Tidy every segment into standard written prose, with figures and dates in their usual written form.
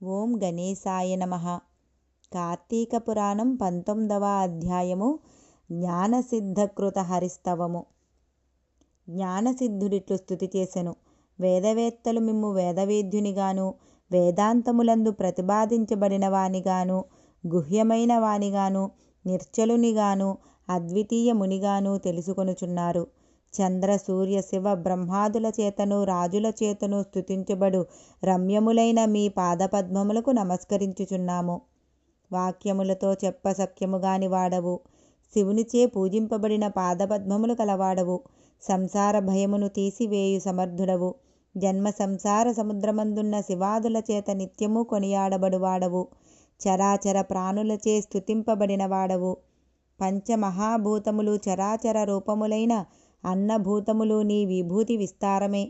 ఓం గణేశాయ నమః. కార్తీక పురాణం 19వ అధ్యాయము. జ్ఞానసిద్ధకృత హరిస్తవము. జ్ఞానసిద్ధుడిట్లు స్తుతి చేసెను. వేదవేత్తలు మిమ్ము వేదవేద్యునిగాను, వేదాంతములందు ప్రతిపాదించబడిన వానిగాను, గుహ్యమైన వానిగాను, నిర్చలునిగాను, అద్వితీయ మునిగాను తెలుసుకొనుచున్నారు. చంద్ర సూర్య శివ బ్రహ్మాదుల చేతను రాజుల చేతను స్తుతించబడు రమ్యములైన మీ పాదపద్మములకు నమస్కరించుచున్నాము. వాక్యములతో చెప్పసఖ్యముగాని వాడవు, శివునిచే పూజింపబడిన పాదపద్మములు కలవాడవు, సంసార భయమును తీసివేయు సమర్థుడవు, జన్మ సంసార సముద్రమందున్న శివాదుల చేత నిత్యము కొనియాడబడువాడవు, చరాచర ప్రాణులచే స్తుతింపబడిన వాడవు. పంచమహాభూతములు చరాచర రూపములైన అన్నభూతములు నీ విభూతి విస్తారమే.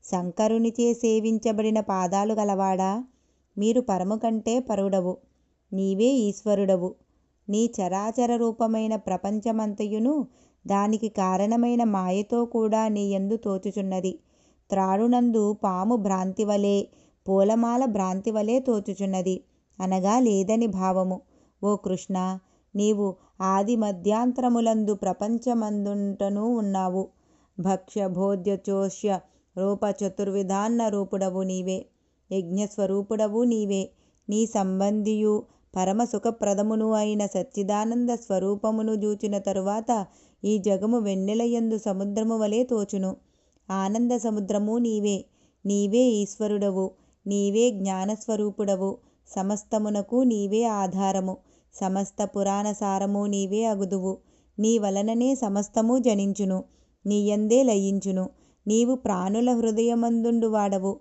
శంకరునిచే సేవించబడిన పాదాలు గలవాడా, మీరు పరము కంటే పరుడవు, నీవే ఈశ్వరుడవు. నీ చరాచర రూపమైన ప్రపంచమంతయును దానికి కారణమైన మాయతో కూడా నీయందు తోచుచున్నది. త్రాడునందు పాము భ్రాంతివలే, పూలమాల భ్రాంతివలే తోచుచున్నది అనగా లేదని భావము. ఓ కృష్ణ, నీవు ఆది మధ్యాంతరములందు ప్రపంచమందుంటనూ ఉన్నావు. భక్ష్య భోజ్య చోష్య రూప చతుర్విధాన్న రూపుడవు నీవే, యజ్ఞస్వరూపుడవు నీవే. నీ సంబంధియు పరమ సుఖప్రదమును అయిన సచ్చిదానంద స్వరూపమును జూచిన తరువాత ఈ జగము వెన్నెలయందు సముద్రము వలె తోచును. ఆనంద సముద్రము నీవే. నీవే ఈశ్వరుడవు, నీవే జ్ఞానస్వరూపుడవు. సమస్తమునకు నీవే ఆధారము, సమస్త పురాణ సారము నీవే అగుదువు. నీ వలననే సమస్తము జనించును, నీయందే లయించును. నీవు ప్రాణుల హృదయమందుండు వాడవు,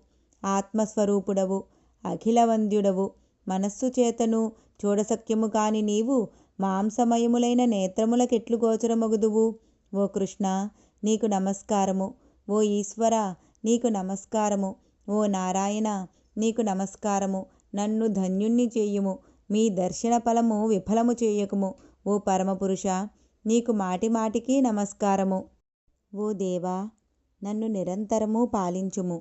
ఆత్మస్వరూపుడవు, అఖిలవంద్యుడవు. మనస్సు చేతను చూడసఖ్యము కాని నీవు మాంసమయములైన నేత్రములకెట్లు గోచరమగుదువు. ఓ కృష్ణ, నీకు నమస్కారము. ఓ ఈశ్వర, నీకు నమస్కారము. ఓ నారాయణ, నీకు నమస్కారము. నన్ను ధన్యుణ్ణి చేయుము, మీ దర్శన ఫలము విఫలము చేయకుము. ఓ పరమపురుష, నీకు మాటిమాటికి నమస్కారము. ఓ దేవా, నన్ను నిరంతరము పాలించుము,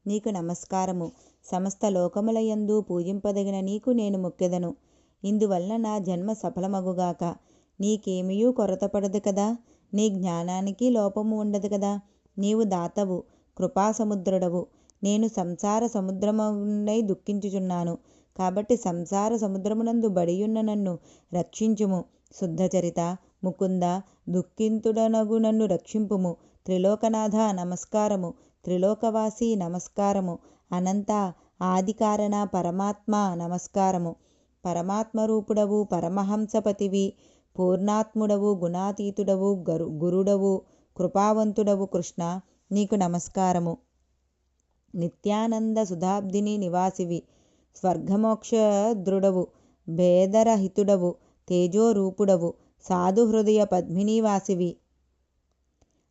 నీకు నమస్కారము. సమస్త లోకములయందు పూజింపదగిన నీకు నేను మొక్కెదను. ఇందువలన నా జన్మ సఫలమగుగాక. నీకేమియూ కొరతపడదు కదా, నీ జ్ఞానానికి లోపము ఉండదు కదా. నీవు దాతవు, కృపాసముద్రుడవు. నేను సంసార సముద్రమునై దుఃఖించుచున్నాను కాబట్టి సంసార సముద్రమునందు బడియున్న నన్ను రక్షించుము. శుద్ధచరిత ముకుంద, దుఃఖింతుడనగు నన్ను రక్షింపుము. త్రిలోకనాథ నమస్కారము, త్రిలోకవాసి నమస్కారము, అనంత ఆదికారణ పరమాత్మ నమస్కారము. పరమాత్మరూపుడవు, పరమహంసపతివి, పూర్ణాత్ముడవు, గుణాతీతుడవు, గురుడవు, కృపావంతుడవు కృష్ణ, నీకు నమస్కారము. నిత్యానంద సుధాబ్దిని నివాసివి, స్వర్గమోక్ష దృఢవు, భేదరహితుడవు, తేజోరూపుడవు, సాధుహృదయ పద్మినీవాసివి,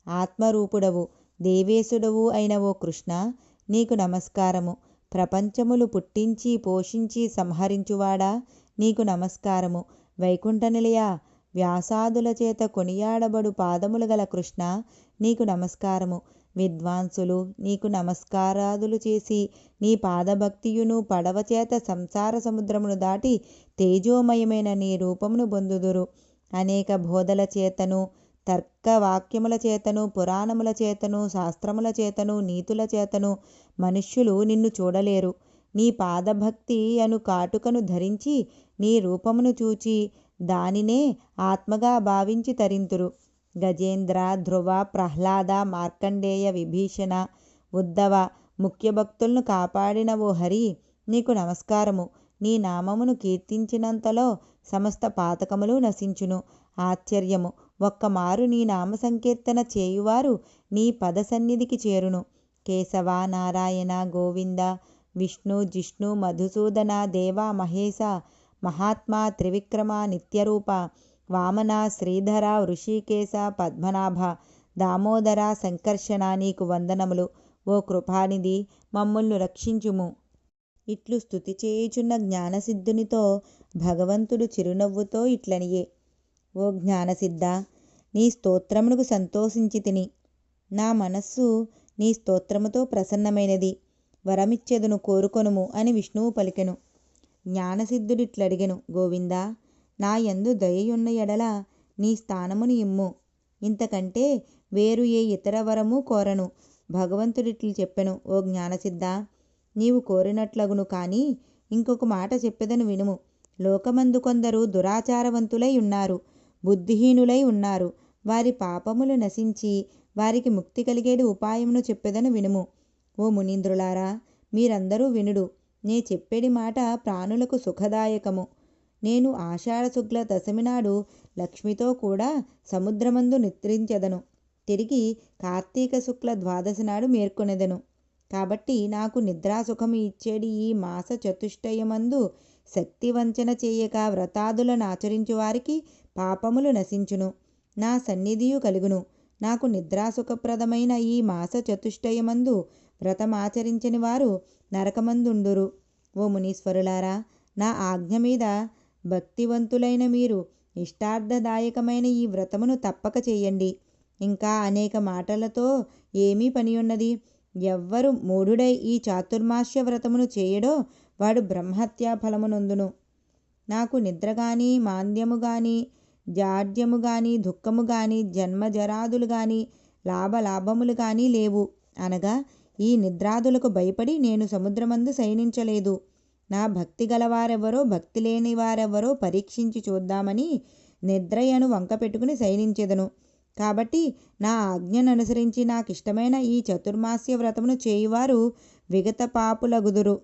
ఆత్మరూపుడవు, దేవేశుడవు అయిన ఓ కృష్ణ, నీకు నమస్కారము. ప్రపంచములు పుట్టించి పోషించి సంహరించువాడా, నీకు నమస్కారము. వైకుంఠనిలయ, వ్యాసాదుల చేత కొనియాడబడు పాదములు గల కృష్ణ, నీకు నమస్కారము. విద్వాంసులు నీకు నమస్కారాదులు చేసి నీ పాదభక్తియును పడవ చేత సంసార సముద్రమును దాటి తేజోమయమైన నీ రూపమును పొందుదురు. అనేక బోధల చేతను, తర్కవాక్యముల చేతను, పురాణముల చేతను, శాస్త్రముల చేతను, నీతుల చేతను మనుష్యులు నిన్ను చూడలేరు. నీ పాదభక్తి అను కాటుకను ధరించి నీ రూపమును చూచి దానినే ఆత్మగా భావించి తరింతురు. గజేంద్ర, ధ్రువ, ప్రహ్లాద, మార్కండేయ, విభీషణ, ఉద్ధవ ముఖ్య భక్తులను కాపాడిన ఓ హరి, నీకు నమస్కారము. నీ నామమును కీర్తించినంతలో సమస్త పాతకములు నశించును. ఆశ్చర్యము, ఒక్కమారు నీ నామ సంకీర్తన చేయువారు నీ పద సన్నిధికి చేరును. కేశవ, నారాయణ, గోవింద, విష్ణు, జిష్ణు, మధుసూదన, దేవ, మహేశ, మహాత్మా, త్రివిక్రమ, నిత్యరూప, వామన, శ్రీధర, ఋషికేశ, పద్మనాభ, దామోదర, సంకర్షణ, నీకు వందనములు. ఓ కృపానిధి, మమ్ములను రక్షించుము. ఇట్లు స్తుతి చేయుచున్న జ్ఞానసిద్ధునితో భగవంతుడు చిరునవ్వుతో ఇట్లనియే. ఓ జ్ఞానసిద్ధ, నీ స్తోత్రమునకు సంతోషించి తిని. నా మనస్సు నీ స్తోత్రముతో ప్రసన్నమైనది. వరమిచ్చెదను కోరుకొనుము అని విష్ణువు పలికెను. జ్ఞానసిద్ధుడిట్లడిగెను, గోవిందా, నా యందు దయయున్న ఎడల నీ స్థానమును ఇమ్ము. ఇంతకంటే వేరు ఏ ఇతర వరము కోరను. భగవంతుడిట్లు చెప్పెను, ఓ జ్ఞానసిద్ధా, నీవు కోరినట్లగును. కానీ ఇంకొక మాట చెప్పెదను వినుము. లోకమందు కొందరు దురాచారవంతులై ఉన్నారు, బుద్ధిహీనులై ఉన్నారు. వారి పాపములు నశించి వారికి ముక్తి కలిగేడు ఉపాయమును చెప్పెదను వినుము. ఓ మునీంద్రులారా, మీరందరూ వినుడు. నే చెప్పేడి మాట ప్రాణులకు సుఖదాయకము. నేను ఆషాఢ శుక్ల దశమి నాడు లక్ష్మితో కూడా సముద్రమందు నిద్రించెదను. తిరిగి కార్తీక శుక్ల ద్వాదశి నాడు మేర్కొనెదను. కాబట్టి నాకు నిద్రాసుఖము ఇచ్చేడి ఈ మాస చతుష్టయమందు శక్తి వంచన చేయక వ్రతాదులను ఆచరించు వారికి పాపములు నశించును, నా సన్నిధియు కలుగును. నాకు నిద్రాసుఖప్రదమైన ఈ మాస చతుష్టయమందు వ్రతమాచరించని వారు నరకమందుండురు. ఓ మునీశ్వరులారా, నా ఆజ్ఞ మీద భక్తివంతులైన మీరు ఇష్టార్థదాయకమైన ఈ వ్రతమును తప్పక చేయండి. ఇంకా అనేక మాటలతో ఏమీ పనియున్నది? ఎవ్వరు మూఢుడై ఈ చాతుర్మాస్య వ్రతమును చేయడో వాడు బ్రహ్మహత్యా ఫలమునొందును. నాకు నిద్రగాని, మాంద్యము గాని, జాడ్యము గాని, దుఃఖము గాని, జన్మజరాదులు గాని, లాభలాభములు గాని లేవు. అనగా ఈ నిద్రాదులకు భయపడి నేను సముద్రమందు శయనించలేదు. నా భక్తి గలవారెవరో భక్తి లేని వారెవరో పరీక్షించి చూద్దామని నిద్రయను వంక పెట్టుకుని శయనించెదను. కాబట్టి నా ఆజ్ఞను అనుసరించి నాకిష్టమైన ఈ చతుర్మాస్య వ్రతమును చేయువారు విగత పాపులగుదురు,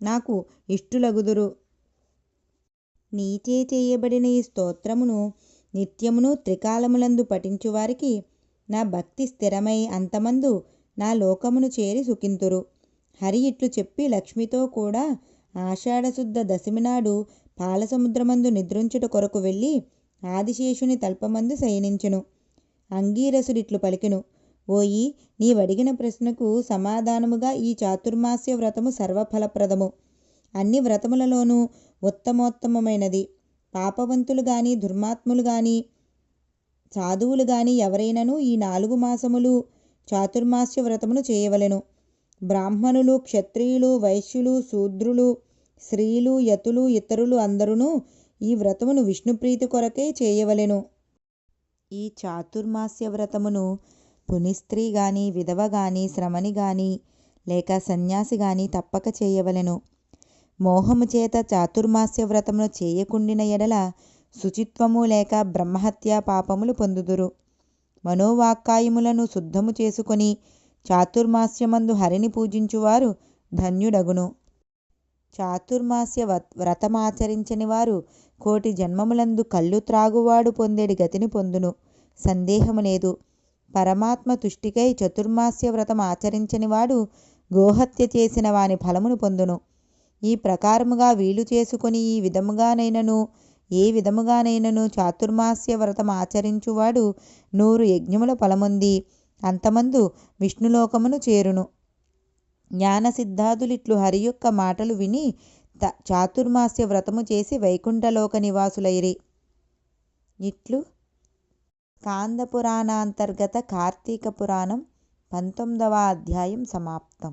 నాకు ఇష్టులగుదురు. నీచే చేయబడిన ఈ స్తోత్రమును నిత్యమును త్రికాలములందు పఠించువారికి నా భక్తి స్థిరమై అంతమందు నా లోకమును చేరి సుఖింతురు. హరి ఇట్లు చెప్పి లక్ష్మితో కూడా ఆషాఢశుద్ధ దశమి నాడు పాలసముద్రమందు నిద్రించుట కొరకు వెళ్ళి ఆదిశేషుని తల్పమందు శయనించెను. అంగీరసుడిట్లు పలికెను, ఓయి, నీవడిగిన ప్రశ్నకు సమాధానముగా ఈ చాతుర్మాస్య వ్రతము సర్వఫలప్రదము. అన్ని వ్రతములలోనూ ఉత్తమోత్తమమైనది. పాపవంతులు గాని, దుర్మాత్ములు గాని, సాధువులు గాని ఎవరైనను ఈ 4 మాసములు చాతుర్మాస్య వ్రతమును చేయవలెను. బ్రాహ్మణులు, క్షత్రియులు, వైశ్యులు, శూద్రులు, స్త్రీలు, యతులు, ఇతరులు అందరూ ఈ వ్రతమును విష్ణుప్రీతి కొరకే చేయవలెను. ఈ చాతుర్మాస్య వ్రతమును పునిస్త్రీ గాని, విధవ గాని, శ్రమణి గాని, లేక సన్యాసి గాని తప్పక చేయవలెను. మోహము చేత చాతుర్మాస్య వ్రతమును చేయకుండిన ఎడల శుచిత్వము లేక బ్రహ్మహత్యా పాపములు పొందుదురు. మనోవాక్కాయములను శుద్ధము చేసుకొని చాతుర్మాస్యమందు హరిని పూజించువారు ధన్యుడగును. చాతుర్మాస్య వ్రతమాచరించని వారు కోటి జన్మములందు కళ్ళు త్రాగువాడు పొందేడి గతిని పొందును, సందేహము లేదు. పరమాత్మ తుష్టికై చతుర్మాస్య వ్రతం ఆచరించని వాడు గోహత్య చేసిన వాని ఫలమును పొందును. ఈ ప్రకారముగా వీలు చేసుకొని ఏ విధముగానైనను చాతుర్మాస్య వ్రతం ఆచరించువాడు 100 యజ్ఞముల ఫలముంది అంతమందు విష్ణులోకమును చేరును. జ్ఞానసిద్ధాదులిట్లు హరి యొక్క మాటలు విని చాతుర్మాస్య వ్రతము చేసి వైకుంఠలోక నివాసులైరి. ఇట్లు స్కాంద పురాణాంతర్గత కార్తీక పురాణం 19వ అధ్యాయం సమాప్తం.